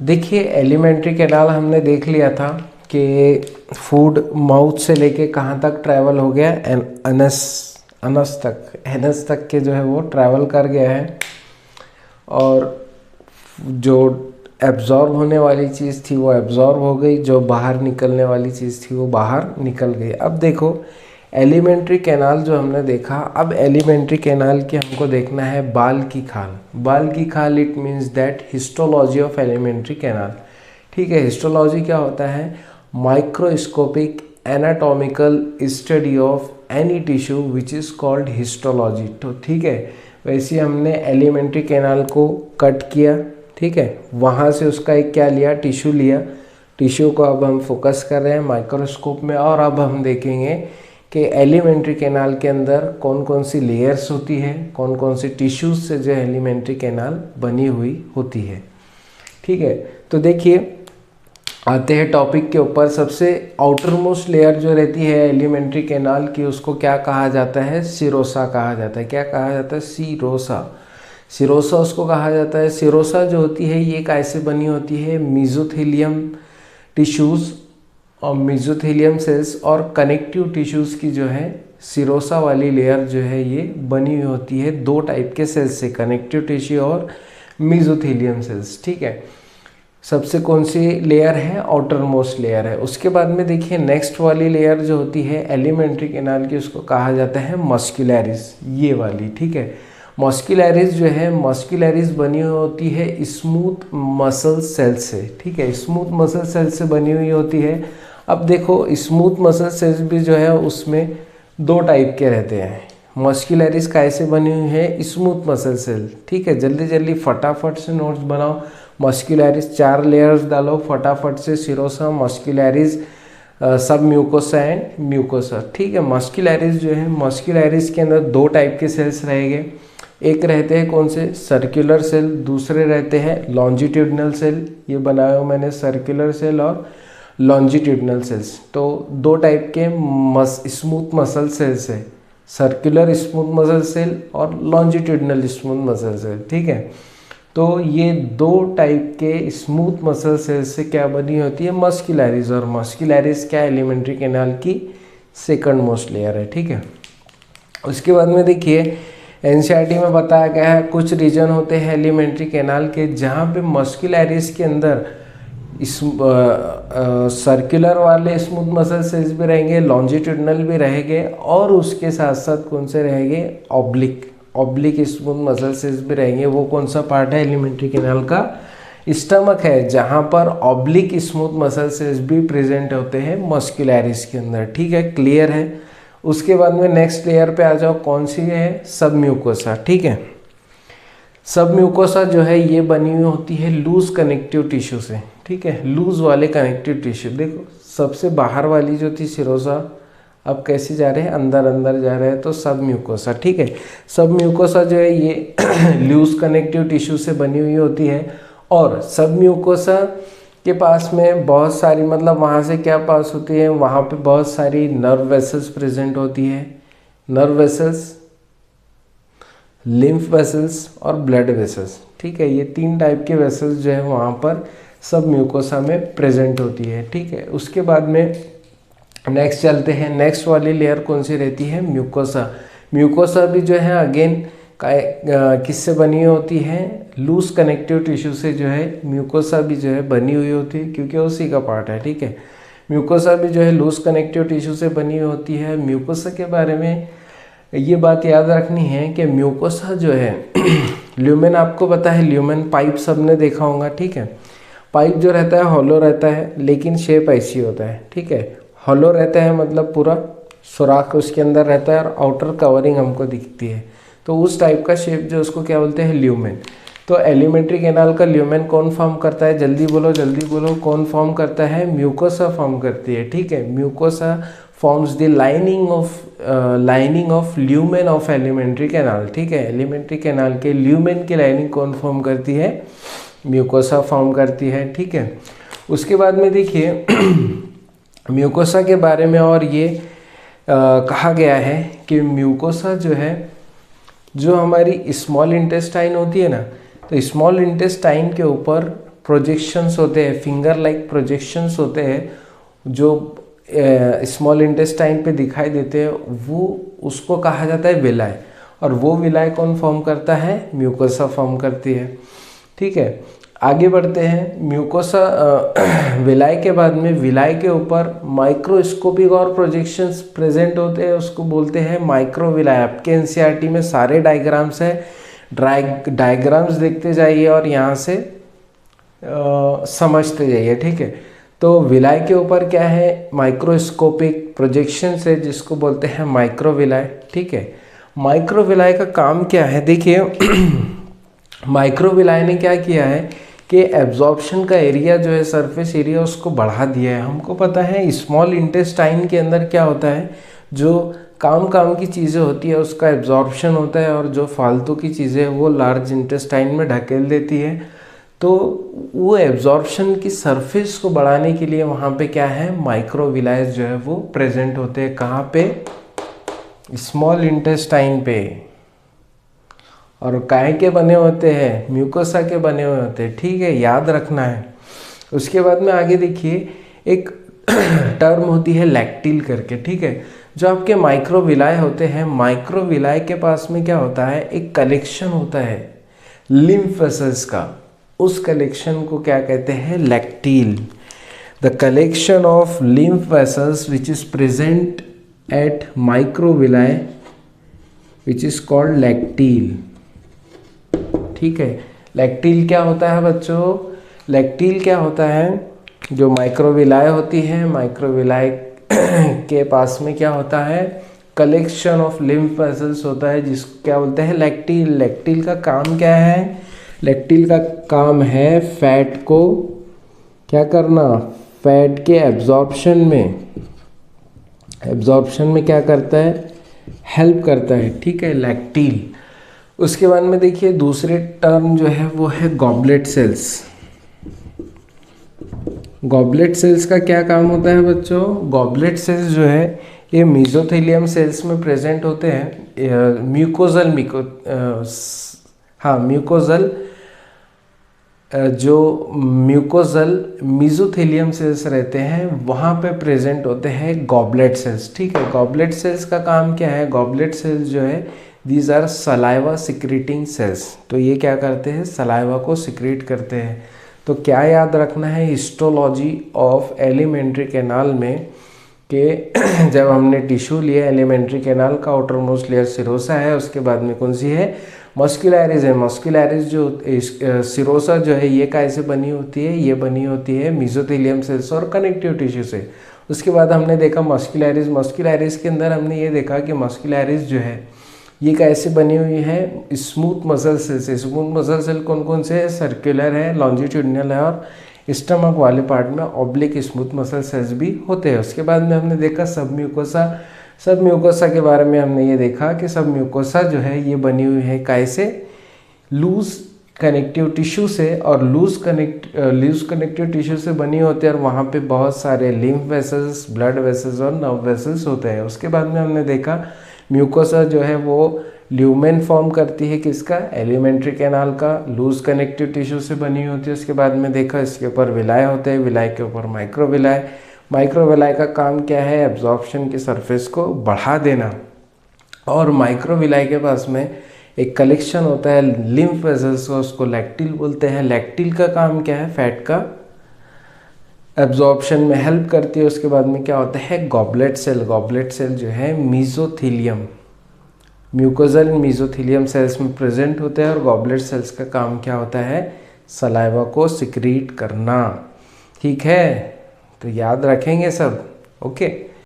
देखिए alimentary canal हमने देख लिया था कि फूड माउथ से लेके कहाँ तक ट्रैवल हो गया, एनस तक के जो है वो ट्रैवल कर गया है। और जो एब्जॉर्ब होने वाली चीज़ थी वो एब्जॉर्ब हो गई, जो बाहर निकलने वाली चीज़ थी वो बाहर निकल गई। अब देखो एलिमेंट्री कैनाल जो हमने देखा, अब एलिमेंट्री कैनाल की हमको देखना है बाल की खाल। बाल की खाल it means that histology of alimentary canal. ठीक है, हिस्टोलॉजी क्या होता है? Microscopic anatomical study of any tissue which is called histology. तो ठीक है, वैसे हमने एलिमेंट्री कैनाल को कट किया, ठीक है, वहाँ से उसका एक क्या लिया, टिश्यू लिया। टिश्यू को अब हम फोकस कर रहे हैं माइक्रोस्कोप में, और अब हम देखेंगे कि एलिमेंट्री कैनाल के अंदर कौन कौन सी लेयर्स होती है, कौन कौन सी टिश्यूज से जो एलिमेंट्री कैनाल बनी हुई होती है। ठीक है, तो देखिए आते हैं टॉपिक के ऊपर। सबसे आउटर मोस्ट लेयर जो रहती है एलिमेंट्री कैनाल की, उसको क्या कहा जाता है? सिरोसा कहा जाता है। क्या कहा जाता है? सिरोसा। सिरोसा उसको कहा जाता है। सिरोसा जो होती है ये कैसे बनी होती है? मेसोथेलियम टिश्यूज़ और मेसोथेलियम सेल्स और कनेक्टिव टिश्यूज़ की जो है सिरोसा वाली लेयर जो है ये बनी हुई होती है दो टाइप के सेल्स से, कनेक्टिव टिश्यू और मेसोथेलियम सेल्स। ठीक है, सबसे कौन सी लेयर है? आउटर मोस्ट लेयर है। उसके बाद में देखिए नेक्स्ट वाली लेयर जो होती है एलिमेंट्री कैनाल की, उसको कहा जाता है मस्कुलरिस, ये वाली। ठीक है, मस्कुलरिस जो है, मस्कुलरिस बनी हुई होती है स्मूथ मसल सेल से। ठीक है, स्मूथ मसल सेल से बनी हुई होती है। अब देखो स्मूथ मसल सेल्स भी जो है उसमें दो टाइप के रहते हैं। मस्कुलरिस कैसे बनी हुई है? Smooth muscle cell. ठीक है, जल्दी जल्दी फटाफट से नोट्स बनाओ। मस्कुलरिस 4 लेयर्स डालो फटाफट से, सिरोसा, मस्कुलरिस, सब म्यूकोसा एंड म्यूकोसा। ठीक है, मस्कुलरिस जो है, मस्कुलरिस के अंदर दो टाइप के सेल्स रहेंगे। एक रहते हैं कौन से? सर्कुलर सेल, दूसरे रहते हैं लॉन्जिट्यूडनल सेल। ये बनाया मैंने सर्कुलर सेल और लॉन्जिट्यूडनल सेल्स। तो दो टाइप के स्मूथ मसल सेल्स है, सर्कुलर स्मूथ मसल सेल और लॉन्जिट्यूडनल स्मूथ मसल सेल। ठीक है, तो ये दो टाइप के स्मूथ मसल सेल्स से क्या बनी होती है? मस्कुलरिस। और मस्कुलरिस क्या? एलिमेंट्री कैनाल की सेकंड मोस्ट लेयर है। ठीक है, उसके बाद में देखिए एनसीईआरटी में बताया गया है कुछ रीजन होते हैं एलिमेंट्री कैनाल के जहाँ पे मस्कुलरिस के अंदर सर्कुलर वाले स्मूथ मसल सेल्स भी रहेंगे, लॉन्जिट्यूडनल भी रहेंगे, और उसके साथ साथ कौन से रहेंगे? ऑब्लिक स्मूथ मसल सेल्स भी रहेंगे। वो कौन सा पार्ट है एलिमेंट्री कैनाल का? स्टमक है, जहाँ पर ऑब्लिक स्मूथ मसल सेल्स भी प्रेजेंट होते हैं मस्कुलरिस के अंदर। ठीक है, क्लियर है। उसके बाद में नेक्स्ट लेयर पे आ जाओ, कौन सी है? सब म्यूकोसा। ठीक है, सब म्यूकोसा जो है ये बनी हुई होती है लूज कनेक्टिव टिश्यू से। ठीक है, लूज वाले कनेक्टिव टिश्यू। देखो सबसे बाहर वाली जो थी सिरोसा, अब कैसे जा रहे हैं? अंदर अंदर जा रहे हैं, तो सब म्यूकोसा। ठीक है, सब म्यूकोसा जो है ये लूज कनेक्टिव टिश्यू से बनी हुई होती है। और सब म्यूकोसा के पास में बहुत सारी, मतलब वहाँ से क्या पास होती है? वहाँ पे बहुत सारी नर्व वेसल्स प्रेजेंट होती है। नर्व वेसल्स, लिम्फ वेसल्स और ब्लड वेसल्स। ठीक है, ये 3 टाइप के वेसल्स जो है वहाँ पर सब म्यूकोसा में प्रेजेंट होती है। ठीक है, उसके बाद में नेक्स्ट चलते हैं। नेक्स्ट वाली लेयर कौन सी रहती है? म्यूकोसा। म्यूकोसा भी जो है अगेन किससे बनी होती है? लूज कनेक्टिव टिश्यू से जो है म्यूकोसा भी जो है बनी हुई होती है, क्योंकि उसी का पार्ट है। ठीक है, म्यूकोसा भी जो है लूज कनेक्टिव टिश्यू से बनी हुई होती है। म्यूकोसा के बारे में ये बात याद रखनी है कि म्यूकोसा जो है ल्यूमेन, आपको पता है ल्यूमेन पाइप सबने देखा होगा। ठीक है, पाइप जो रहता है हॉलो रहता है, लेकिन शेप ऐसी होता है। ठीक है, हॉलो रहता है मतलब पूरा सुराख उसके अंदर रहता है और आउटर कवरिंग हमको दिखती है, तो उस टाइप का शेप जो उसको क्या बोलते हैं? ल्यूमेन। तो एलिमेंट्री कैनाल का ल्यूमेन कौन फॉर्म करता है? जल्दी बोलो जल्दी बोलो, कौन फॉर्म करता है? म्यूकोसा फॉर्म करती है। ठीक है, mucosa forms the lining of lumen of alimentary canal. ठीक है, एलिमेंट्री कैनाल के ल्यूमेन की लाइनिंग कौन फॉर्म करती है? म्यूकोसा फॉर्म करती है। ठीक है, उसके बाद में देखिए म्यूकोसा के बारे में और ये कहा गया है कि म्यूकोसा जो है, जो हमारी स्मॉल इंटेस्टाइन होती है ना, तो स्मॉल इंटेस्टाइन के ऊपर प्रोजेक्शंस होते हैं, फिंगर लाइक प्रोजेक्शंस होते हैं जो स्मॉल इंटेस्टाइन पे दिखाई देते हैं, वो उसको कहा जाता है विलाय। और वो विलाय कौन फॉर्म करता है? म्यूकोसा फॉर्म करती है। ठीक है, आगे बढ़ते हैं। म्यूकोसा विलाय के बाद में विलाय के ऊपर माइक्रोस्कोपिक और प्रोजेक्शंस प्रेजेंट होते हैं, उसको बोलते हैं माइक्रोविलाय। आपके एनसीईआरटी में सारे डायग्राम्स है, डायग्राम्स देखते जाइए और यहाँ से समझते जाइए। ठीक है, तो विलाय के ऊपर क्या है? माइक्रोस्कोपिक प्रोजेक्शंस है जिसको बोलते हैं माइक्रोविलाय। ठीक है, माइक्रोविलाय का काम क्या है? देखिए माइक्रोविलाय ने क्या किया है कि एब्जॉर्प्शन का एरिया जो है, सरफेस एरिया, उसको बढ़ा दिया है। हमको पता है स्मॉल इंटेस्टाइन के अंदर क्या होता है, जो काम की चीज़ें होती है उसका एब्जॉर्प्शन होता है, और जो फालतू की चीज़ें वो लार्ज इंटेस्टाइन में ढकेल देती है। तो वो एब्जॉर्प्शन की सरफेस को बढ़ाने के लिए वहाँ पे क्या है, माइक्रोविलायज जो है वो प्रेजेंट होते हैं। कहाँ पे? स्मॉल इंटेस्टाइन पे। और काहे के बने होते हैं? म्यूकोसा के बने हुए होते हैं। ठीक है, याद रखना है। उसके बाद में आगे देखिए, एक टर्म होती है लैक्टिल करके। ठीक है, जो आपके माइक्रोविलाय होते हैं, माइक्रोविलाय के पास में क्या होता है, एक कलेक्शन होता है लिम्फ वेसल्स का। उस कलेक्शन को क्या कहते हैं? Lacteal. The collection of lymph vessels which is present at microvilli which is called lacteal. ठीक है, लैक्टिल क्या होता है बच्चों? लैक्टिल क्या होता है? जो माइक्रोविलाय होती है, माइक्रोविलाय के पास में क्या होता है, कलेक्शन ऑफ लिम्फ वेसल्स होता है, जिसको क्या बोलते हैं? लैक्टिल। लैक्टिल का काम क्या है? लैक्टिल का काम है फैट को क्या करना, फैट के एब्जॉर्प्शन में क्या करता है? हेल्प करता है। ठीक है, लैक्टिल। उसके बाद में देखिए दूसरे टर्म जो है वो है गॉबलेट सेल्स। गॉबलेट सेल्स का क्या काम होता है बच्चों? गॉबलेट सेल्स जो है ये मेसोथेलियम सेल्स में प्रेजेंट होते हैं। म्यूकोजल जो म्यूकोजल मेसोथेलियम सेल्स रहते हैं वहाँ पे प्रेजेंट होते हैं गॉबलेट सेल्स। ठीक है, गॉबलेट सेल्स का काम क्या है? गॉबलेट सेल्स जो है these are saliva secreting cells. तो ये क्या करते हैं? सलाइवा को सिक्रीट करते हैं। तो क्या याद रखना है हिस्टोलॉजी ऑफ एलिमेंट्री कैनाल में कि जब हमने टिश्यू लिया एलिमेंट्री कैनाल का, आउटर मोस्ट लेयर सिरोसा है, उसके बाद में कौन सी है? मस्कुलैरिस है। मस्कुलैरिस जो सिरोसा जो है ये कैसे बनी होती है? ये बनी होती है मेसोथेलियम सेल्स और कनेक्टिव टिश्यू से। उसके बाद हमने देखा मस्कुलैरिस। मस्कुलैरिस के अंदर हमने ये देखा कि मस्कुलैरिस जो है ये कैसे बनी हुई है? स्मूथ मसल सेल से। स्मूथ मसल सेल कौन कौन से है? सर्कुलर है, लॉन्जिट्यूडिनल है, और स्टमक वाले पार्ट में ऑब्लिक स्मूथ मसल सेल्स भी होते हैं। उसके बाद में हमने देखा सब म्यूकोसा के बारे में हमने ये देखा कि सब म्यूकोसा जो है ये बनी हुई है कैसे? लूज कनेक्टिव टिश्यू से, और लूज कनेक्टिव टिश्यू से बनी होती है, और वहाँ पे बहुत सारे लिम्फ वेसल्स, ब्लड वेसल्स और नर्व वेसल्स होते हैं। उसके बाद में हमने देखा म्यूकोसा जो है वो ल्यूमेन फॉर्म करती है, किसका? एलिमेंट्री कैनाल का। लूज कनेक्टिव टिश्यू से बनी होती है। उसके बाद में देखा इसके ऊपर विलाय होते हैं, विलाय के ऊपर माइक्रोविलाय। माइक्रोविलाय का काम क्या है? एब्जॉर्प्शन की सरफेस को बढ़ा देना। और माइक्रोविलाय के पास में एक कलेक्शन होता है लिम्फ वेसल्स का, उसको लैक्टिल बोलते हैं। लैक्टिल का काम क्या है? फैट का एब्जॉर्प्शन में हेल्प करती है। उसके बाद में क्या होता है? Goblet cell. गॉबलेट सेल जो है मेसोथेलियम, म्यूकोजल मेसोथेलियम सेल्स में प्रेजेंट होते हैं, और गॉबलेट सेल्स का काम क्या होता है? सलाइवा को सिक्रीट करना। ठीक है, तो याद रखेंगे सब। ओके।